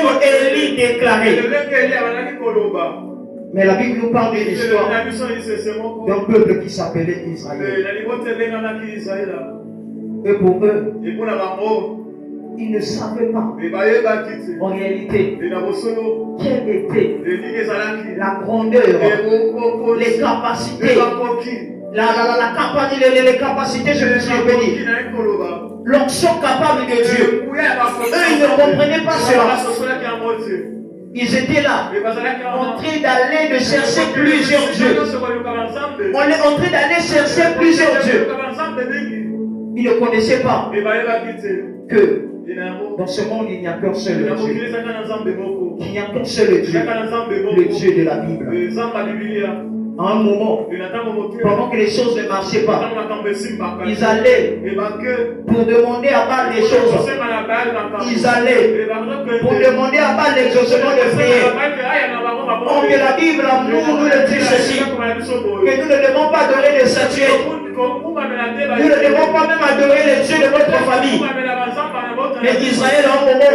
comme Élie déclarait. Mais la Bible nous parle de l'histoire d'un peuple qui s'appelait Israël. Et pour eux, ils ne savaient pas en réalité quelle était la grandeur, les capacités, les capacités, je me suis béni, l'onction capable de Dieu. Eux, ils ne comprenaient pas cela. Ils étaient là, en train d'aller de chercher plusieurs dieux. On est en train d'aller chercher plusieurs dieux. Ils ne connaissaient pas que dans ce monde, il n'y a qu'un seul Dieu. Il n'y a qu'un seul Dieu, le Dieu de la Bible. À un moment, pendant que les choses ne marchaient pas, ils allaient pour demander à Baal les choses. Ils allaient pour demander à Baal l'exaucement de prière. Or que la Bible, nous le dit ceci, que nous ne devons pas adorer les statuettes. Nous ne devons pas même adorer les dieux de notre famille. Mais Israël, à un moment,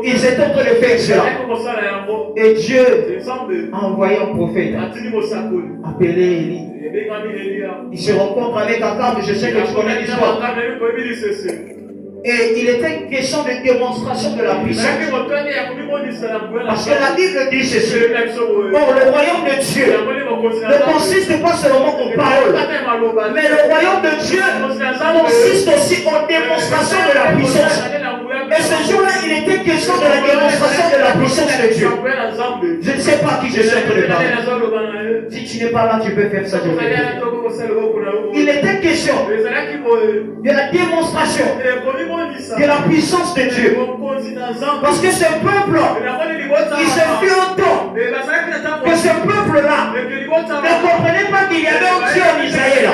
ils étaient en train de faire cela. Et Dieu a envoyé un prophète appelé Élie. Il se rencontre avec Akab, je sais que tu connais l'histoire. Et il était une question de démonstration de la puissance. Parce que la Bible dit ceci. Or, le royaume de Dieu ne consiste pas seulement en paroles, mais le royaume de Dieu consiste aussi en démonstration de la puissance. Et ce jour-là, il était question de la démonstration de la puissance de Dieu. Je ne sais pas qui je suis en train de parler. Si tu n'es pas là, tu peux faire ça. Il était question de la démonstration de la puissance de Dieu. Parce que ce peuple, il se fut un temps que ce peuple-là ne comprenait pas qu'il y avait un Dieu en Israël.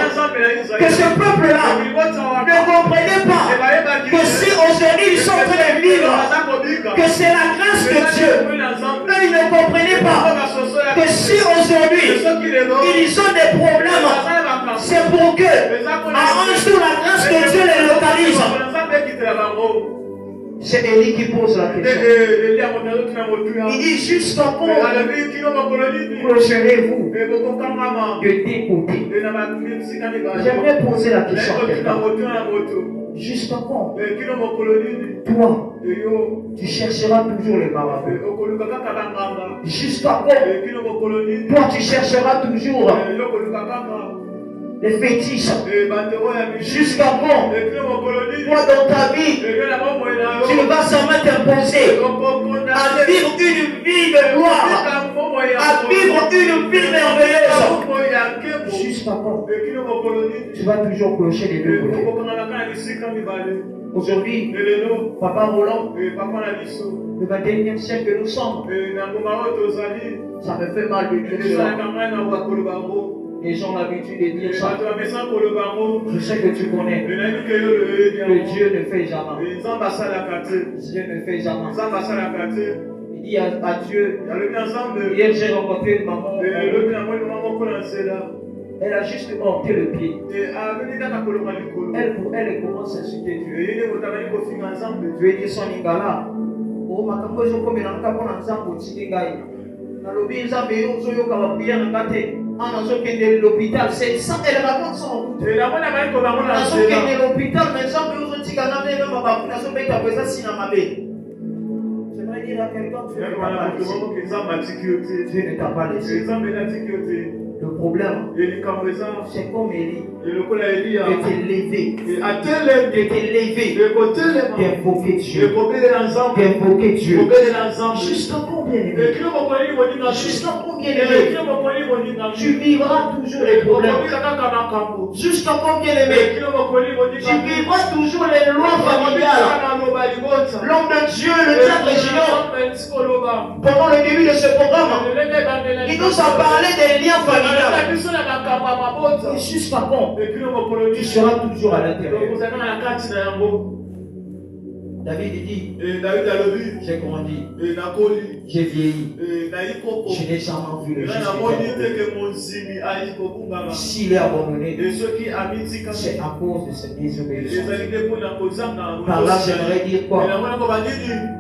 Que ce peuple-là ne comprenait pas que si aujourd'hui ils sont en train de vivre, que c'est la grâce de Dieu. Eux, ils ne comprenaient pas que si aujourd'hui ils ont des problèmes, c'est pour que à un jour la grâce de Dieu les localise. C'est Élie qui pose la question. Il dit jusqu'à quand clocherez-vous de t'écouter? J'aimerais poser la question à quelqu'un. Jusqu'à quand toi tu chercheras toujours les marabouts? Jusqu'à quand toi tu chercheras toujours les fétiches? Jusqu'à quand toi dans ta vie tu vas seulement t'imposer à vivre une vie de gloire, à vivre une vie merveilleuse? Jusqu'à quand tu vas toujours clocher les deux côtés? Aujourd'hui, Papa Roland, le 21e siècle que nous sommes, ça me fait mal de dire cela. Les gens ont l'habitude de dire ça. Je sais que tu connais que Dieu ne fait jamais. Dieu ne fait jamais. Il dit à Dieu, hier j'ai rencontré une maman. Elle a juste porté le pied. Elle commence à insulter Dieu. Dieu dit son ingala. Oh, ma kambo zo comme dans le capon en zambo tikingai. Na lobi nzambe yo zo yo kaba prière ngate. Ana zo kende l'hôpital. C'est ça elle raconte son. Et la mona ba ko ba mona zo kende l'hôpital mais nzambe yo zo tikana na yo ba na zo beta kweza sina mabe. J'aimerais dire à quelqu'un Dieu ne t'a pas laissé. Le problème, c'est comme Élie de t'élever, d'invoquer Dieu, jusqu'à combien tu vivras toujours les problèmes? Jusqu'à combien tu vivras toujours les lois familiales? L'homme de Dieu, le diable Géant, pendant le début de ce programme, il nous a parlé des liens familiaux. Et jusqu'à quand tu seras toujours à l'intérieur? David dit, j'ai grandi, j'ai vieilli, je n'ai jamais vu le juste abandonné. S'il est abandonné, c'est à cause de cette désobéissance. Par là, j'aimerais dire quoi?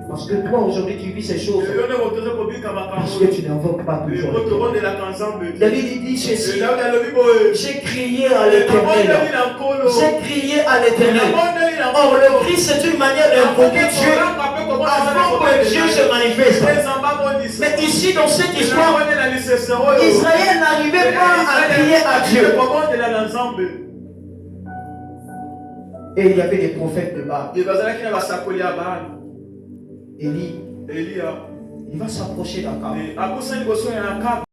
Parce que toi, aujourd'hui, tu vis ces choses parce que tu n'invoques pas toujours. David dit ceci, j'ai crié à l'Éternel. J'ai crié à l'Éternel. Or, le cri, c'est une manière d'invoquer Dieu avant que Dieu se manifeste. Mais ici, dans cette histoire, Israël n'arrivait pas à crier à Dieu. Et il y avait des prophètes de Baal. Élie, il va s'approcher d'Akab.